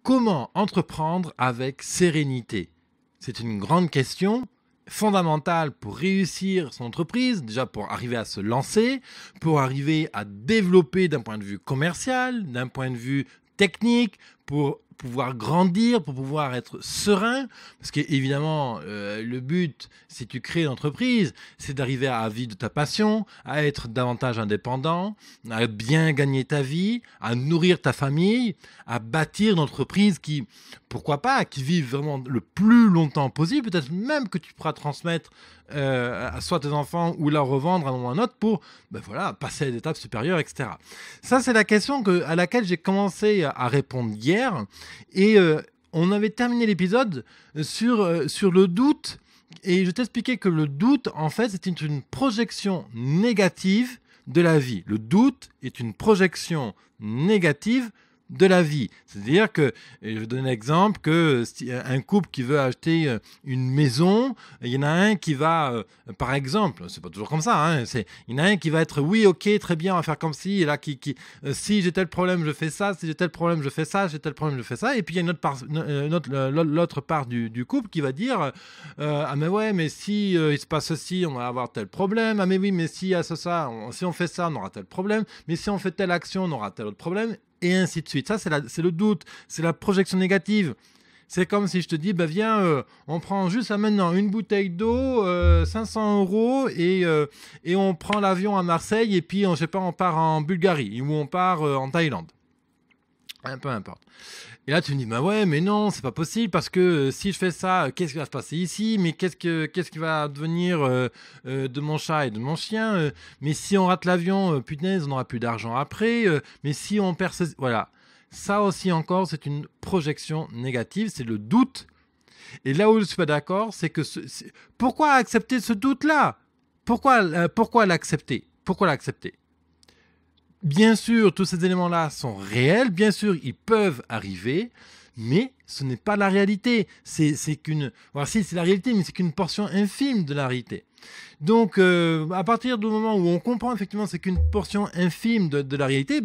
Comment entreprendre avec sérénité? C'est une grande question fondamentale pour réussir son entreprise, déjà pour arriver à se lancer, pour arriver à développer d'un point de vue commercial, d'un point de vue technique, pour pouvoir grandir, pour pouvoir être serein. Parce qu'évidemment, le but, si tu crées une entreprise, c'est d'arriver à vivre de ta passion, à être davantage indépendant, à bien gagner ta vie, à nourrir ta famille, à bâtir une entreprise qui, pourquoi pas, qui vive vraiment le plus longtemps possible, peut-être même que tu pourras transmettre soit tes enfants ou la revendre à un moment ou à un autre pour passer à l'étape supérieure, etc. Ça, c'est la question à laquelle j'ai commencé à répondre hier. Et on avait terminé l'épisode sur le doute. Et je t'expliquais que le doute, en fait, c'est une projection négative de la vie. Le doute est une projection négative de la vie. C'est-à-dire que, je vais donner un exemple, que un couple qui veut acheter une maison, il y en a un qui va, par exemple, c'est pas toujours comme ça, hein, il y en a un qui va être, oui, ok, très bien, on va faire comme si, et là, si j'ai tel problème, je fais ça, si j'ai tel problème, je fais ça, j'ai tel problème, je fais ça, et puis il y a l'autre part du couple qui va dire, ah mais ouais, mais si il se passe ceci, on va avoir tel problème, ah mais oui, mais si si on fait ça, on aura tel problème, mais si on fait telle action, on aura tel autre problème, et ainsi de suite. Ça, c'est le doute, c'est la projection négative. C'est comme si je te dis, viens, on prend juste là maintenant une bouteille d'eau, 500 € et on prend l'avion à Marseille et puis, je sais pas, on part en Bulgarie ou on part en Thaïlande. Peu importe. Et là, tu me dis, ouais, mais non, c'est pas possible parce que si je fais ça, qu'est-ce qui va se passer ici? Mais qu'est-ce qui va devenir de mon chat et de mon chien? Mais si on rate l'avion, punaise, on n'aura plus d'argent après. Mais si on perd voilà. Ça aussi encore, c'est une projection négative, c'est le doute. Et là où je ne suis pas d'accord, c'est que pourquoi accepter ce doute-là? Pourquoi l'accepter? Pourquoi l'accepter? Bien sûr, tous ces éléments-là sont réels, bien sûr, ils peuvent arriver, mais ce n'est pas la réalité. C'est la réalité, mais c'est qu'une portion infime de la réalité. Donc, à partir du moment où on comprend effectivement c'est qu'une portion infime de la réalité,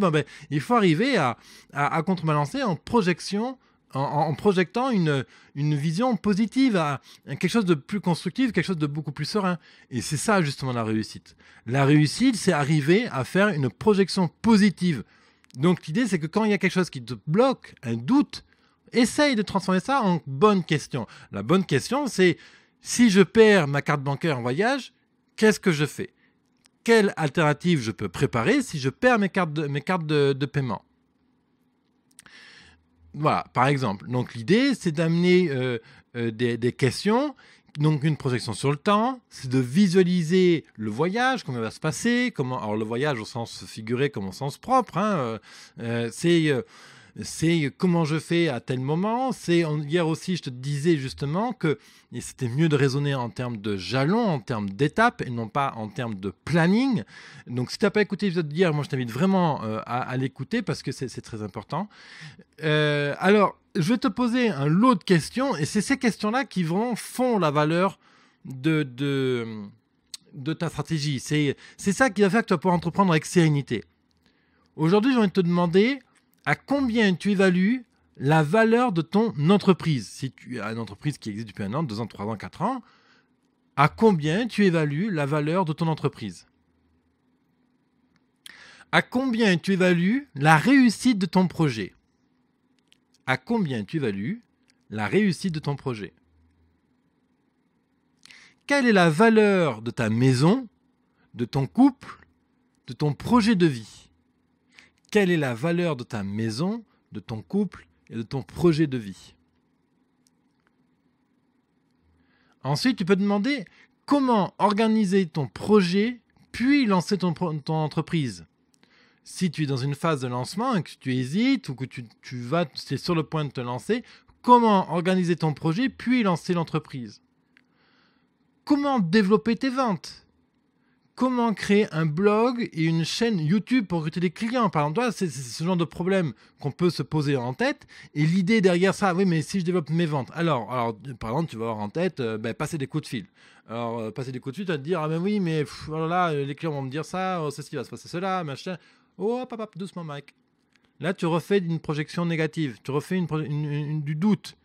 il faut arriver à contrebalancer en projection, en projetant une vision positive, à quelque chose de plus constructif, quelque chose de beaucoup plus serein. Et c'est ça justement la réussite. La réussite, c'est arriver à faire une projection positive. Donc l'idée, c'est que quand il y a quelque chose qui te bloque, un doute, essaye de transformer ça en bonne question. La bonne question, c'est si je perds ma carte bancaire en voyage, qu'est-ce que je fais? Quelle alternative je peux préparer si je perds mes cartes de paiement? Voilà, par exemple. Donc l'idée, c'est d'amener des questions, donc une projection sur le temps, c'est de visualiser le voyage, comment il va se passer, alors le voyage au sens figuré comme au sens propre, hein, c'est comment je fais à tel moment. Hier aussi, je te disais justement que c'était mieux de raisonner en termes de jalons, en termes d'étapes, et non pas en termes de planning. Donc, si tu n'as pas écouté l'épisode d'hier, moi, je t'invite vraiment à l'écouter parce que c'est très important. Alors, je vais te poser un lot de questions, et c'est ces questions-là qui vraiment font la valeur de ta stratégie. C'est ça qui va faire que tu vas pouvoir entreprendre avec sérénité. Aujourd'hui, j'ai envie de te demander à combien tu évalues la valeur de ton entreprise. Si tu as une entreprise qui existe depuis 1 an, 2 ans, 3 ans, 4 ans, à combien tu évalues la valeur de ton entreprise? À combien tu évalues la réussite de ton projet? À combien tu évalues la réussite de ton projet? Quelle est la valeur de ta maison, de ton couple, de ton projet de vie? Quelle est la valeur de ta maison, de ton couple et de ton projet de vie? Ensuite, tu peux te demander comment organiser ton projet puis lancer ton entreprise. Si tu es dans une phase de lancement et que tu hésites ou que tu es sur le point de te lancer, comment organiser ton projet puis lancer l'entreprise? Comment développer tes ventes? Comment créer un blog et une chaîne YouTube pour recruter des clients? Par exemple, c'est ce genre de problème qu'on peut se poser en tête. Et l'idée derrière ça, oui, mais si je développe mes ventes, alors par exemple, tu vas avoir en tête passer des coups de fil. Alors, passer des coups de fil, tu vas te dire, ah ben oui, mais les clients vont me dire ça, ceci va se passer cela, machin. Oh, hop, doucement, Mike. Là, tu refais une projection négative, tu refais du doute.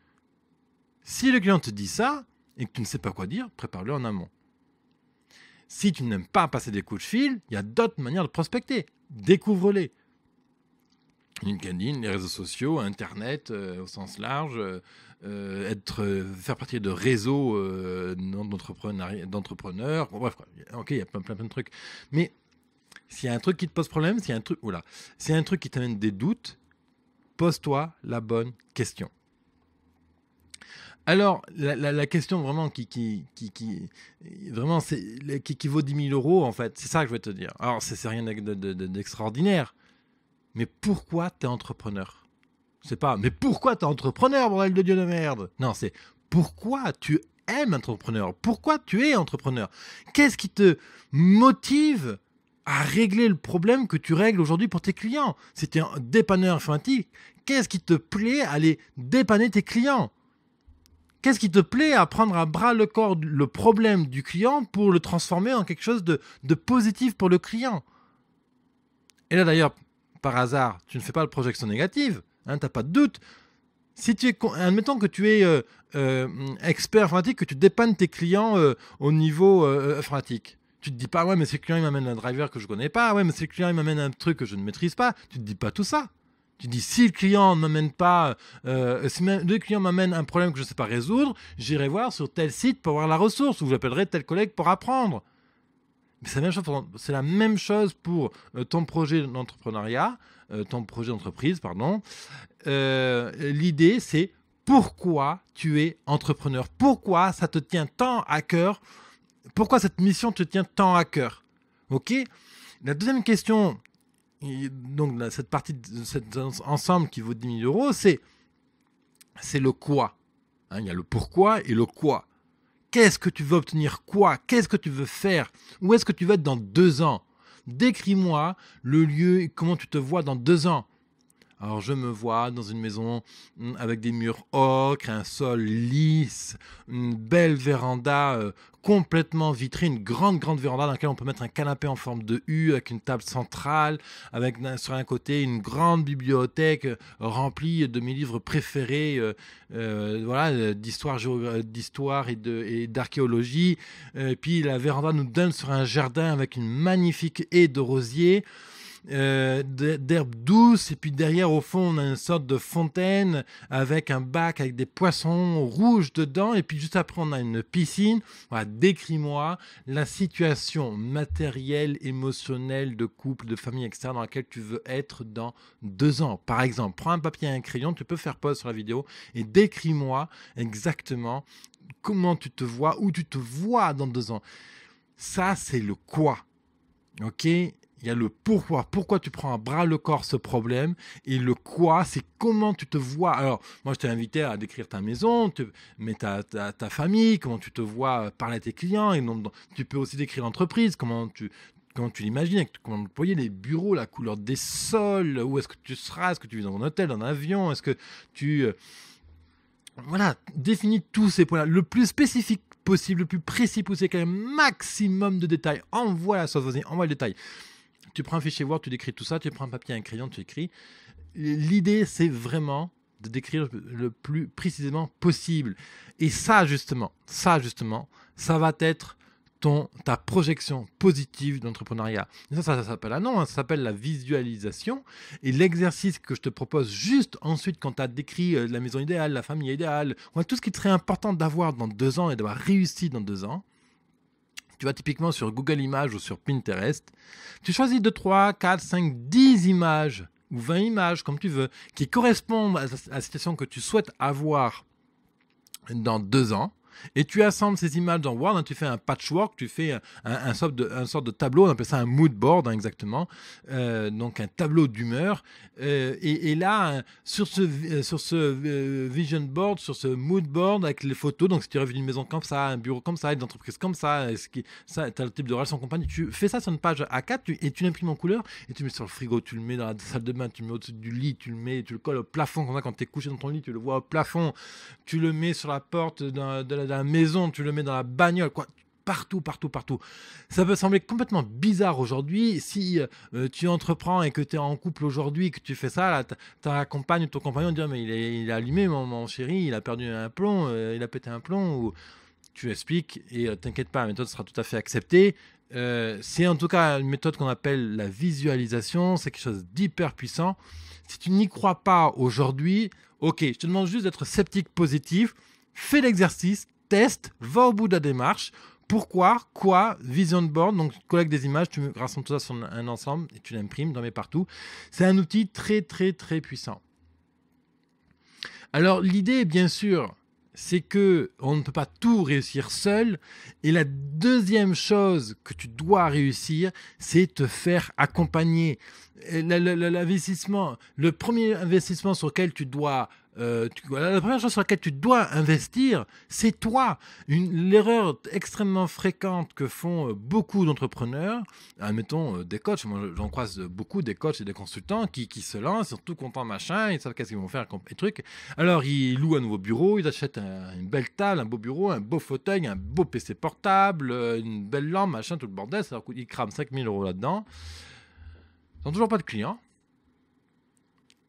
Si le client te dit ça et que tu ne sais pas quoi dire, prépare-le en amont. Si tu n'aimes pas passer des coups de fil, il y a d'autres manières de prospecter. Découvre-les. LinkedIn, les réseaux sociaux, Internet au sens large, faire partie de réseaux d'entrepreneurs. Bon, bref, ok, il y a plein de trucs. Mais s'il y a un truc qui te pose problème, s'il y a un truc qui t'amène des doutes, pose-toi la bonne question. Alors, la question vraiment qui vaut 10 000 euros, en fait, c'est ça que je vais te dire. Alors, c'est rien d'extraordinaire. Mais pourquoi tu es entrepreneur ? C'est pas, mais pourquoi tu es entrepreneur, bordel de Dieu de merde ? Non, c'est pourquoi tu aimes être entrepreneur ? Pourquoi tu es entrepreneur ? Qu'est-ce qui te motive à régler le problème que tu règles aujourd'hui pour tes clients ? Si tu es un dépanneur informatique, qu'est-ce qui te plaît à aller dépanner tes clients ? Qu'est-ce qui te plaît à prendre à bras le corps le problème du client pour le transformer en quelque chose de positif pour le client ? Et là d'ailleurs, par hasard, tu ne fais pas de projection négative, tu n'as pas de doute. Si tu es, admettons que tu es expert informatique, que tu dépannes tes clients au niveau informatique. Tu te dis pas, ouais, mais si le client il m'amène un driver que je connais pas, ouais, mais si le client il m'amène un truc que je ne maîtrise pas, tu te dis pas tout ça. Tu dis, si le client m'amène pas, si le client m'amène un problème que je ne sais pas résoudre, j'irai voir sur tel site pour avoir la ressource, ou j'appellerai tel collègue pour apprendre. Mais c'est la même chose pour ton projet d'entrepreneuriat, ton projet d'entreprise, pardon. L'idée, c'est pourquoi tu es entrepreneur, pourquoi ça te tient tant à cœur, pourquoi cette mission te tient tant à cœur. Ok ? La deuxième question, donc cette partie, cet ensemble qui vaut 10 000 euros, c'est le quoi. Il y a le pourquoi et le quoi. Qu'est-ce que tu veux obtenir ? Quoi ? Qu'est-ce que tu veux faire ? Où est-ce que tu veux être dans 2 ans ? Décris-moi le lieu et comment tu te vois dans 2 ans. Alors, je me vois dans une maison avec des murs ocre, un sol lisse, une belle véranda complètement vitrée, une grande véranda dans laquelle on peut mettre un canapé en forme de U avec une table centrale, avec sur un côté une grande bibliothèque remplie de mes livres préférés d'histoire et d'archéologie. Puis la véranda nous donne sur un jardin avec une magnifique haie de rosiers. D'herbes douces, et puis derrière au fond on a une sorte de fontaine avec un bac avec des poissons rouges dedans, et puis juste après on a une piscine. Voilà, décris-moi la situation matérielle, émotionnelle, de couple, de famille, etc. dans laquelle tu veux être dans 2 ans. Par exemple, prends un papier et un crayon, tu peux faire pause sur la vidéo et décris-moi exactement comment tu te vois, où tu te vois dans 2 ans. Ça, c'est le quoi. Ok ? Il y a le pourquoi tu prends à bras le corps ce problème, et le quoi, c'est comment tu te vois. Alors, moi, je t'ai invité à décrire ta maison, mais ta famille, comment tu te vois parler à tes clients, et donc, tu peux aussi décrire l'entreprise, comment tu l'imagines, comment employer les bureaux, la couleur des sols, où est-ce que tu seras, est-ce que tu vis dans un hôtel, dans un avion, est-ce que tu... Voilà, définis tous ces points-là, le plus spécifique possible, le plus précis possible, avec un maximum de détails. Envoie la sauce, vas-y, envoie le détail. Tu prends un fichier Word, tu décris tout ça, tu prends un papier et un crayon, tu écris. L'idée, c'est vraiment de décrire le plus précisément possible. Et ça, justement, ça va être ta projection positive d'entrepreneuriat. Et ça s'appelle ça s'appelle la visualisation. Et l'exercice que je te propose juste ensuite, quand tu as décrit la maison idéale, la famille idéale, tout ce qui serait important d'avoir dans 2 ans et d'avoir réussi dans 2 ans, tu vas typiquement sur Google Images ou sur Pinterest, tu choisis 2, 3, 4, 5, 10 images ou 20 images, comme tu veux, qui correspondent à la situation que tu souhaites avoir dans 2 ans. Et tu assembles ces images dans Word, tu fais un patchwork, tu fais un sorte de tableau, on appelle ça un mood board exactement, donc un tableau d'humeur. Et là, sur ce vision board, sur ce mood board avec les photos, donc si tu rêves d'une maison comme ça, un bureau comme ça, une entreprise comme ça, tu as le type de relation compagnie, tu fais ça sur une page A4 et tu l'imprimes en couleur et tu le mets sur le frigo, tu le mets dans la salle de bain, tu le mets au-dessus du lit, tu le colles au plafond, comme ça quand tu es couché dans ton lit, tu le vois au plafond, tu le mets sur la porte de la maison, tu le mets dans la bagnole, quoi. partout, partout, partout. Ça peut sembler complètement bizarre aujourd'hui. Si tu entreprends et que tu es en couple aujourd'hui, que tu fais ça, là, ta compagne ou ton compagnon dit mais il est allumé, mon chéri, il a perdu un plomb, il a pété un plomb. Ou tu expliques et t'inquiète pas, la méthode sera tout à fait acceptée. C'est en tout cas une méthode qu'on appelle la visualisation. C'est quelque chose d'hyper puissant. Si tu n'y crois pas aujourd'hui, ok, je te demande juste d'être sceptique positif. Fais l'exercice, teste, va au bout de la démarche. Pourquoi, quoi, vision board, donc tu collectes des images, tu rassembles tout ça sur un ensemble et tu l'imprimes, tu en mets partout. C'est un outil très, très, très puissant. Alors, l'idée, bien sûr, c'est qu'on ne peut pas tout réussir seul. Et la deuxième chose que tu dois réussir, c'est te faire accompagner. L'investissement, le premier investissement sur lequel tu dois... la première chose sur laquelle tu dois investir, c'est toi. L'erreur extrêmement fréquente que font beaucoup d'entrepreneurs, admettons des coachs, moi j'en croise beaucoup des coachs et des consultants qui se lancent, ils sont tout contents machin, ils savent qu'est-ce qu'ils vont faire, les trucs. Alors ils louent un nouveau bureau, ils achètent une belle table, un beau bureau, un beau fauteuil, un beau PC portable, une belle lampe, machin, tout le bordel, ça leur coûte, ils crament 5 000 € là-dedans. Ils n'ont toujours pas de clients.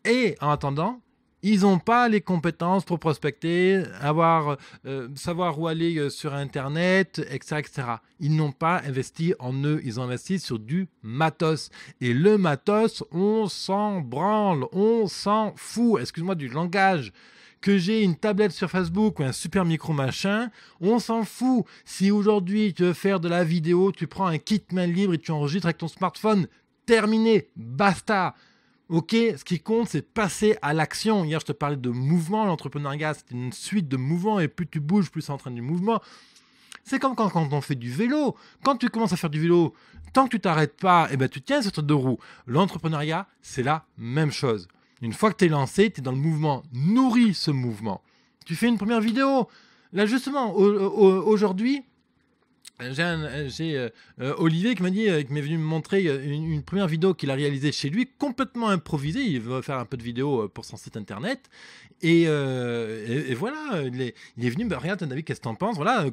Et en attendant, ils n'ont pas les compétences pour prospecter, savoir où aller sur Internet, etc., etc. Ils n'ont pas investi en eux, ils ont investi sur du matos. Et le matos, on s'en branle, on s'en fout. Excuse-moi du langage. Que j'ai une tablette sur Facebook ou un super micro machin, on s'en fout. Si aujourd'hui tu veux faire de la vidéo, tu prends un kit main libre et tu enregistres avec ton smartphone. Terminé, basta. Ok, ce qui compte, c'est passer à l'action. Hier, je te parlais de mouvement. L'entrepreneuriat, c'est une suite de mouvements. Et plus tu bouges, plus ça entraîne du mouvement. C'est comme quand on fait du vélo. Quand tu commences à faire du vélo, tant que tu t'arrêtes pas, eh ben, tu tiens sur tes deux roues. L'entrepreneuriat, c'est la même chose. Une fois que tu es lancé, tu es dans le mouvement. Nourris ce mouvement. Tu fais une première vidéo. Là, justement, aujourd'hui... J'ai Olivier qui m'est venu me montrer une première vidéo qu'il a réalisée chez lui, complètement improvisée. Il veut faire un peu de vidéo pour son site internet. Et voilà, il est venu, regarde, David, qu'est-ce que t'en penses? Voilà,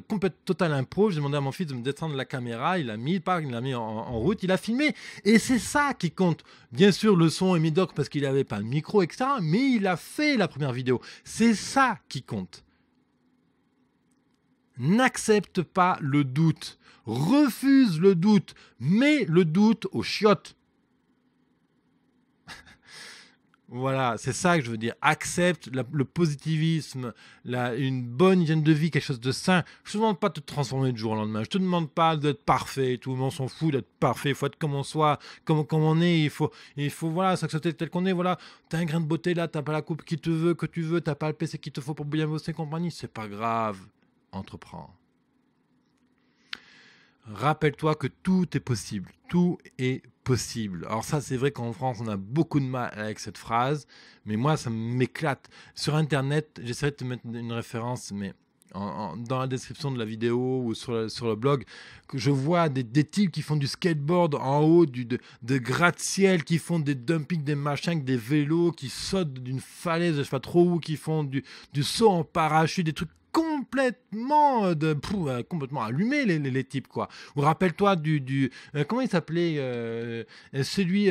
total impro. J'ai demandé à mon fils de me descendre la caméra. Il l'a mis en route, il a filmé. Et c'est ça qui compte. Bien sûr, le son est médiocre parce qu'il n'avait pas de micro, etc. Mais il a fait la première vidéo. C'est ça qui compte. N'accepte pas le doute, refuse le doute, mets le doute aux chiottes. Voilà, c'est ça que je veux dire. Accepte le positivisme, une bonne hygiène de vie, quelque chose de sain. Je ne te demande pas de te transformer du jour au lendemain. Je ne te demande pas d'être parfait. Tout le monde s'en fout d'être parfait. Il faut être comme on soit, comme on est. Il faut voilà, s'accepter tel qu'on est. Voilà, tu as un grain de beauté là, tu n'as pas la coupe que tu veux, tu n'as pas le PC qu'il te faut pour bien bosser et compagnie. C'est pas grave. Entreprends. Rappelle-toi que tout est possible. Tout est possible. Alors ça, c'est vrai qu'en France, on a beaucoup de mal avec cette phrase, mais moi, ça m'éclate. Sur Internet, j'essaierai de te mettre une référence, mais dans la description de la vidéo ou sur le blog, que je vois des types qui font du skateboard en haut de gratte-ciel, qui font des dumpings, des machins avec des vélos, qui sautent d'une falaise, je sais pas trop où, qui font du saut en parachute, des trucs complètement complètement allumés les types quoi. Ou rappelle-toi comment il s'appelait celui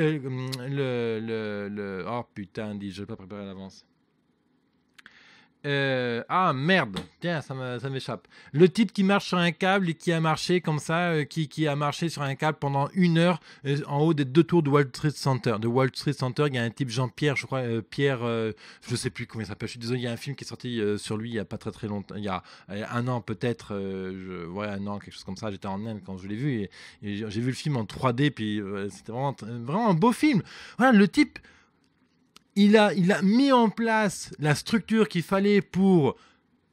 oh putain, je l'ai pas préparé à l'avance. Ah merde, tiens, ça m'échappe. Le type qui marche sur un câble et qui a marché comme ça, qui a marché sur un câble pendant 1 heure en haut des 2 tours de Wall Street Center. De Wall Street Center, il y a un type Jean-Pierre, je crois, Pierre, je sais plus comment il s'appelle. Je suis désolé, il y a un film qui est sorti sur lui il y a pas très très longtemps, il y a 1 an peut-être, 1 an, quelque chose comme ça. J'étais en Inde quand je l'ai vu et j'ai vu le film en 3D, puis c'était vraiment un beau film. Voilà, le type. Il a mis en place la structure qu'il fallait pour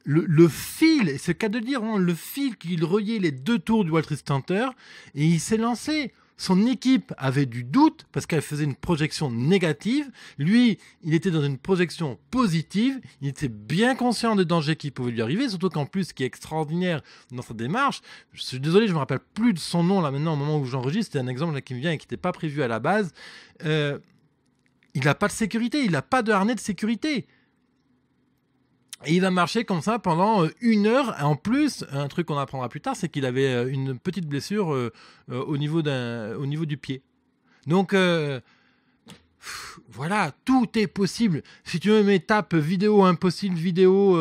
le fil, c'est le cas de dire, le fil qui reliait les 2 tours du Wall Street Center, et il s'est lancé. Son équipe avait du doute parce qu'elle faisait une projection négative. Lui, il était dans une projection positive. Il était bien conscient des dangers qui pouvaient lui arriver, surtout qu'en plus, ce qui est extraordinaire dans sa démarche, je suis désolé, je ne me rappelle plus de son nom là maintenant au moment où j'enregistre, c'était un exemple là qui me vient et qui n'était pas prévu à la base. Il n'a pas de sécurité, il n'a pas de harnais de sécurité. Et il va marcher comme ça pendant 1 heure. Et en plus, un truc qu'on apprendra plus tard, c'est qu'il avait une petite blessure au niveau du pied. Donc, voilà, tout est possible. Si tu veux, mais tape vidéo impossible, vidéo,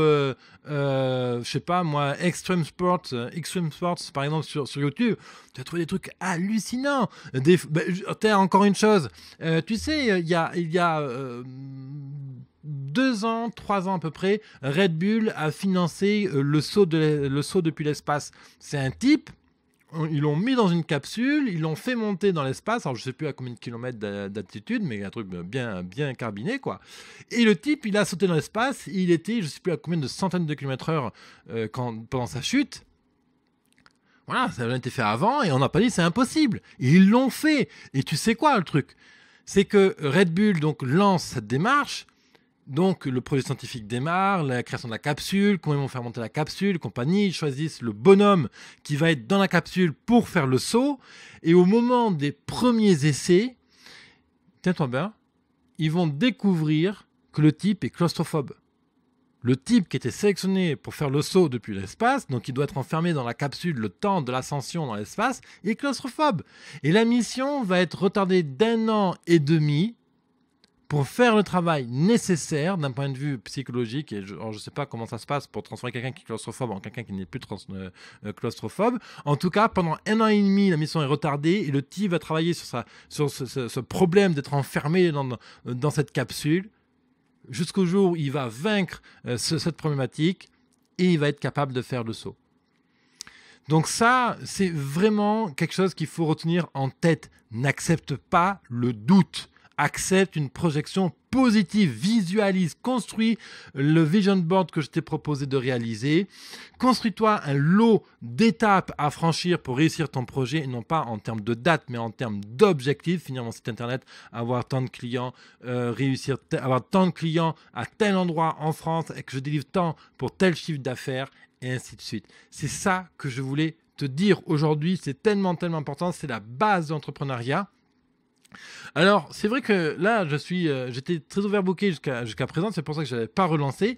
je sais pas moi, Extreme Sports, par exemple, sur YouTube, tu vas trouver des trucs hallucinants. T'as encore une chose, tu sais, il y a 2 ans, 3 ans à peu près, Red Bull a financé le saut depuis l'espace. C'est un type. Ils l'ont mis dans une capsule, ils l'ont fait monter dans l'espace. Alors je sais plus à combien de kilomètres d'altitude, mais un truc bien carbiné quoi. Et le type, il a sauté dans l'espace. Il était, je sais plus à combien de centaines de kilomètres heure pendant sa chute. Voilà, ça a été fait avant et on n'a pas dit c'est impossible. Et ils l'ont fait. Et tu sais quoi le truc? C'est que Red Bull donc lance cette démarche. Donc le projet scientifique démarre, la création de la capsule, comment ils vont faire monter la capsule, compagnie, ils choisissent le bonhomme qui va être dans la capsule pour faire le saut. Et au moment des premiers essais, tiens-toi bien, ils vont découvrir que le type est claustrophobe. Le type qui était sélectionné pour faire le saut depuis l'espace, donc il doit être enfermé dans la capsule le temps de l'ascension dans l'espace, est claustrophobe. Et la mission va être retardée d'1 an et demi pour faire le travail nécessaire d'un point de vue psychologique. Et je ne sais pas comment ça se passe pour transformer quelqu'un qui est claustrophobe en quelqu'un qui n'est plus claustrophobe. En tout cas, pendant 1 an et demi, la mission est retardée et le type va travailler sur ce problème d'être enfermé dans cette capsule jusqu'au jour où il va vaincre cette problématique et il va être capable de faire le saut. Donc ça, c'est vraiment quelque chose qu'il faut retenir en tête. N'accepte pas le doute. Accepte une projection positive, visualise, construis le vision board que je t'ai proposé de réaliser. Construis-toi un lot d'étapes à franchir pour réussir ton projet, et non pas en termes de date, mais en termes d'objectifs. Finir mon site internet, avoir tant de clients, avoir tant de clients à tel endroit en France et que je délivre tant pour tel chiffre d'affaires, et ainsi de suite. C'est ça que je voulais te dire aujourd'hui. C'est tellement important. C'est la base de l'entrepreneuriat. Alors, c'est vrai que là, j'étais très overbooké jusqu'à présent, c'est pour ça que je n'avais pas relancé.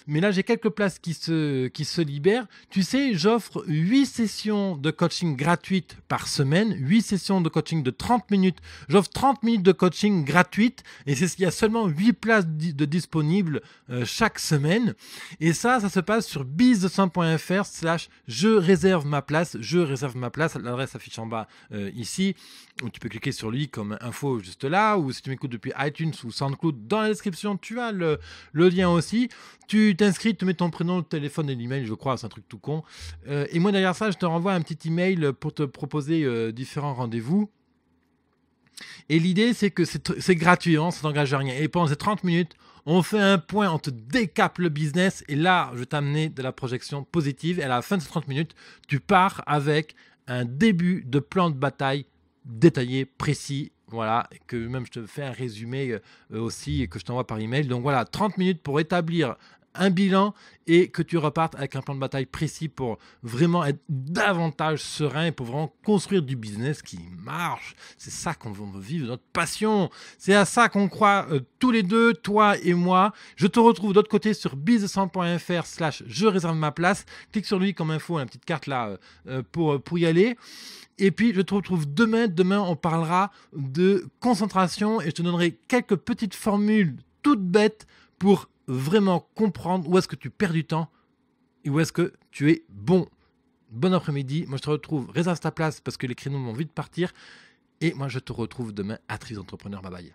Mais là, j'ai quelques places qui se libèrent. Tu sais, j'offre 8 sessions de coaching gratuites par semaine, 8 sessions de coaching de 30 minutes. J'offre 30 minutes de coaching gratuites et il y a seulement 8 places de disponibles chaque semaine. Et ça se passe sur business100.fr/je réserve ma place. Je réserve ma place. L'adresse s'affiche en bas ici. Où tu peux cliquer sur lui comme info juste là, ou si tu m'écoutes depuis iTunes ou SoundCloud, dans la description, tu as le lien aussi. Tu t'inscris, tu mets ton prénom, le téléphone et l'email, je crois, c'est un truc tout con. Et moi, derrière ça, je te renvoie un petit email pour te proposer différents rendez-vous. Et l'idée, c'est que c'est gratuit, hein, ça n'engage à rien. Et pendant ces 30 minutes, on fait un point, on te décape le business. Et là, je vais t'amener de la projection positive. Et à la fin de ces 30 minutes, tu pars avec un début de plan de bataille détaillé, précis, voilà, que même je te fais un résumé aussi et que je t'envoie par email. Donc voilà, 30 minutes pour établir un bilan et que tu repartes avec un plan de bataille précis pour vraiment être davantage serein et pour vraiment construire du business qui marche. C'est ça qu'on veut vivre, notre passion. C'est à ça qu'on croit tous les deux, toi et moi. Je te retrouve de l'autre côté sur business100.fr/je réserve ma place. Clique sur lui comme info, une petite carte là pour y aller. Et puis, je te retrouve demain. Demain, on parlera de concentration et je te donnerai quelques petites formules toutes bêtes pour vraiment comprendre où est-ce que tu perds du temps et où est-ce que tu es bon. Bon après-midi. Moi, je te retrouve. Réserve ta place parce que les créneaux vont vite partir. Et moi, je te retrouve demain à Entrepreneur. Bye bye.